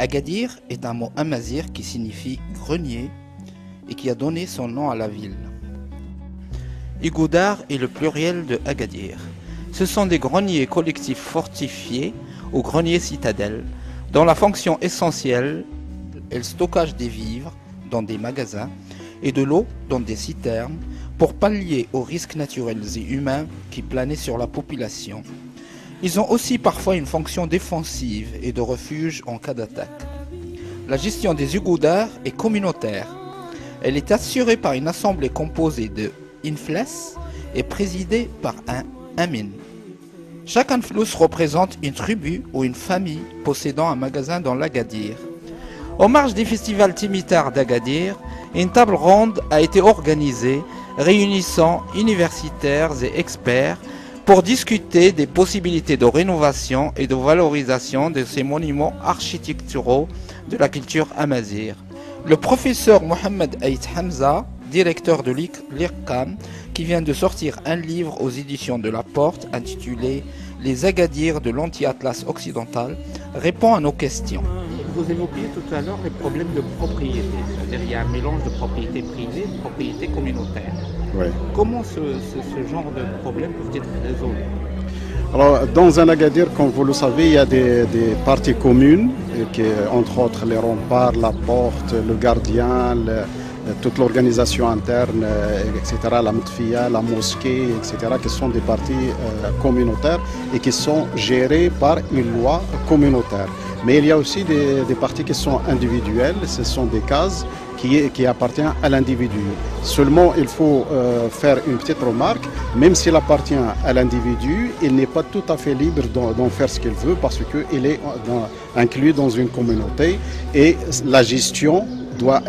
Agadir est un mot amazigh qui signifie grenier et qui a donné son nom à la ville. Igoudar est le pluriel de Agadir. Ce sont des greniers collectifs fortifiés ou greniers citadelles, dont la fonction essentielle est le stockage des vivres dans des magasins et de l'eau dans des citernes pour pallier aux risques naturels et humains qui planaient sur la population. Ils ont aussi parfois une fonction défensive et de refuge en cas d'attaque. La gestion des Igoudars est communautaire. Elle est assurée par une assemblée composée de Infles et présidée par un Amin. Chaque Influs représente une tribu ou une famille possédant un magasin dans l'Agadir. Au marge des festivals Timitar d'Agadir, une table ronde a été organisée réunissant universitaires et experts pour discuter des possibilités de rénovation et de valorisation de ces monuments architecturaux de la culture amazigh. Le professeur Mohamed Aït Hamza, directeur de l'IRCAM, qui vient de sortir un livre aux éditions de La Porte intitulé « Les Agadirs de l'anti-atlas occidental », répond à nos questions. Vous évoquiez tout à l'heure les problèmes de propriété, c'est-à-dire il y a un mélange de propriété privée et de propriété communautaire. Oui. Comment ce genre de problèmes peuvent être résolus? Alors, dans un Agadir, comme vous le savez, il y a des parties communes, entre autres les remparts, la porte, le gardien, toute l'organisation interne, etc., la mutfia, la mosquée, etc., qui sont des parties communautaires et qui sont gérées par une loi communautaire. Mais il y a aussi des parties qui sont individuelles, ce sont des cases qui appartiennent à l'individu. Seulement, il faut faire une petite remarque, même s'il appartient à l'individu, il n'est pas tout à fait libre d'en faire ce qu'il veut parce qu'il est inclus dans une communauté et la gestion doit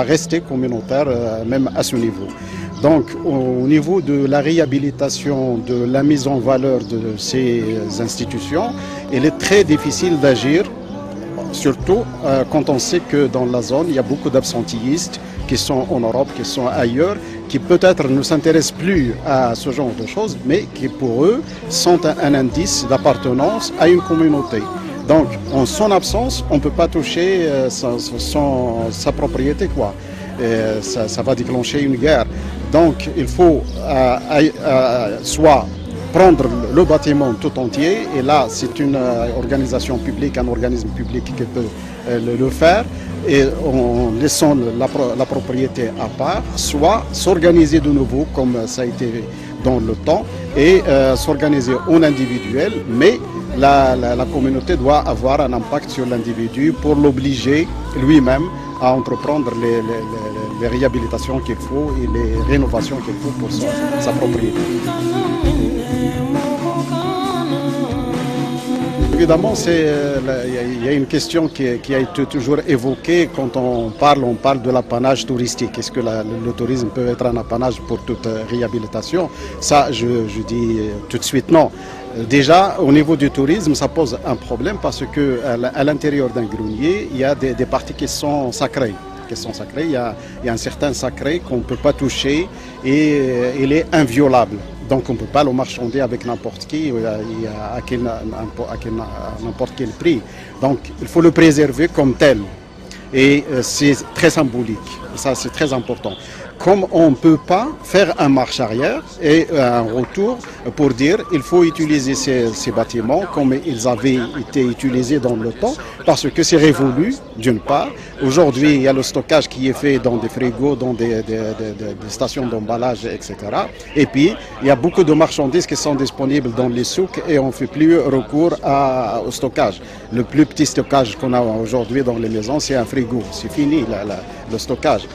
rester communautaire même à ce niveau. Donc au niveau de la réhabilitation, de la mise en valeur de ces institutions, il est très difficile d'agir, surtout quand on sait que dans la zone, il y a beaucoup d'absentéistes qui sont en Europe, qui sont ailleurs, qui peut-être ne s'intéressent plus à ce genre de choses, mais qui pour eux sont un indice d'appartenance à une communauté. Donc, en son absence, on ne peut pas toucher sa propriété, quoi. Ça va déclencher une guerre. Donc, il faut soit prendre le bâtiment tout entier, et là, c'est une organisation publique, un organisme public qui peut le faire, et en laissant la propriété à part, soit s'organiser de nouveau, comme ça a été dans le temps, et s'organiser en individuel, mais la communauté doit avoir un impact sur l'individu pour l'obliger lui-même à entreprendre les réhabilitations qu'il faut et les rénovations qu'il faut pour sa propriété. Évidemment, il y a une question qui a été toujours évoquée quand on parle de l'apanage touristique. Est-ce que le tourisme peut être un apanage pour toute réhabilitation? Ça, je dis tout de suite non. Déjà, au niveau du tourisme, ça pose un problème parce qu'à l'intérieur d'un grenier, il y a des parties qui sont sacrées. Il y a un certain sacré qu'on ne peut pas toucher et il est inviolable. Donc on ne peut pas le marchander avec n'importe qui, à n'importe quel prix. Donc il faut le préserver comme tel. Et c'est très symbolique. Ça, c'est très important. Comme on ne peut pas faire un marche arrière et un retour pour dire il faut utiliser ces bâtiments comme ils avaient été utilisés dans le temps, parce que c'est révolu, d'une part. Aujourd'hui, il y a le stockage qui est fait dans des frigos, dans des stations d'emballage, etc. Et puis, il y a beaucoup de marchandises qui sont disponibles dans les souks et on ne fait plus recours au stockage. Le plus petit stockage qu'on a aujourd'hui dans les maisons, c'est un frigo. C'est fini le stockage.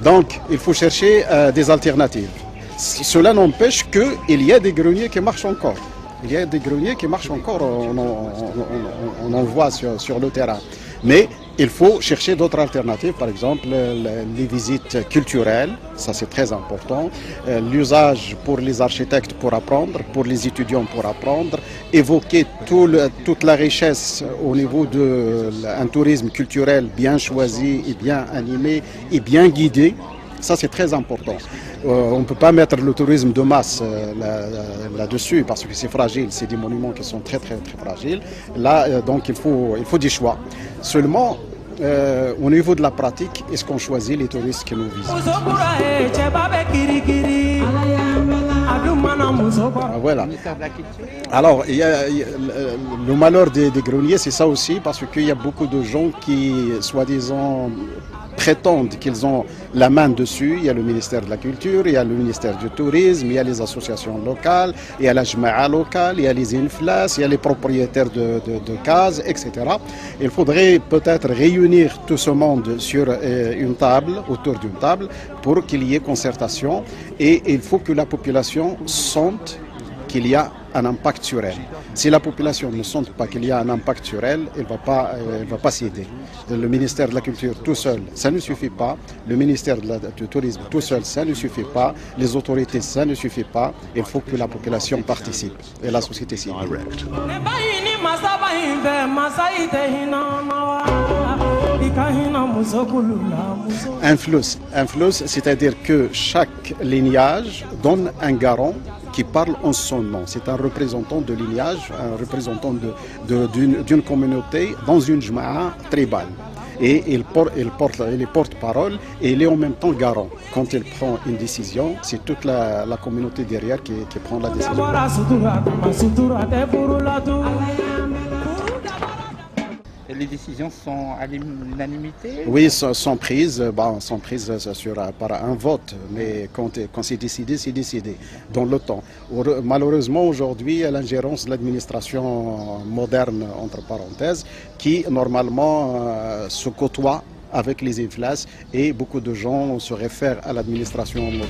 Donc, il faut chercher des alternatives. Cela n'empêche qu'il y a des greniers qui marchent encore. Il y a des greniers qui marchent encore, on en voit sur le terrain. Mais il faut chercher d'autres alternatives, par exemple les visites culturelles, ça c'est très important, l'usage pour les architectes pour apprendre, pour les étudiants pour apprendre, évoquer toute la richesse au niveau d'un tourisme culturel bien choisi et bien animé et bien guidé. Ça, c'est très important. On ne peut pas mettre le tourisme de masse là-dessus parce que c'est fragile. C'est des monuments qui sont très, très, très fragiles. Là, donc, il faut des choix. Seulement, au niveau de la pratique, est-ce qu'on choisit les touristes qui nous visitent? Voilà. Alors, le malheur des greniers, c'est ça aussi, parce qu'il y a beaucoup de gens qui, soi-disant, prétendent qu'ils ont la main dessus. Il y a le ministère de la Culture, il y a le ministère du Tourisme, il y a les associations locales, il y a la Jma'a locale, il y a les inflas, il y a les propriétaires de cases, etc. Il faudrait peut-être réunir tout ce monde sur une table, autour d'une table, pour qu'il y ait concertation. Et il faut que la population sente qu'il y a un impact sur elle. Si la population ne sent pas qu'il y a un impact sur elle, elle ne va pas s'aider. Le ministère de la Culture tout seul, ça ne suffit pas. Le ministère du Tourisme tout seul, ça ne suffit pas. Les autorités, ça ne suffit pas. Il faut que la population participe et la société civile. Un flux, c'est-à-dire que chaque lignage donne un garant qui parle en son nom. C'est un représentant de lignage, un représentant d'une communauté dans une jma'a tribale. Et il est porte-parole et il est en même temps garant. Quand il prend une décision, c'est toute la communauté derrière qui prend la décision. Et les décisions sont à l'unanimité? Oui, sont prises par un vote, mais quand c'est décidé dans le temps. Malheureusement, aujourd'hui, il y a l'ingérence de l'administration moderne, entre parenthèses, qui normalement se côtoie avec les inflas et beaucoup de gens se réfèrent à l'administration moderne.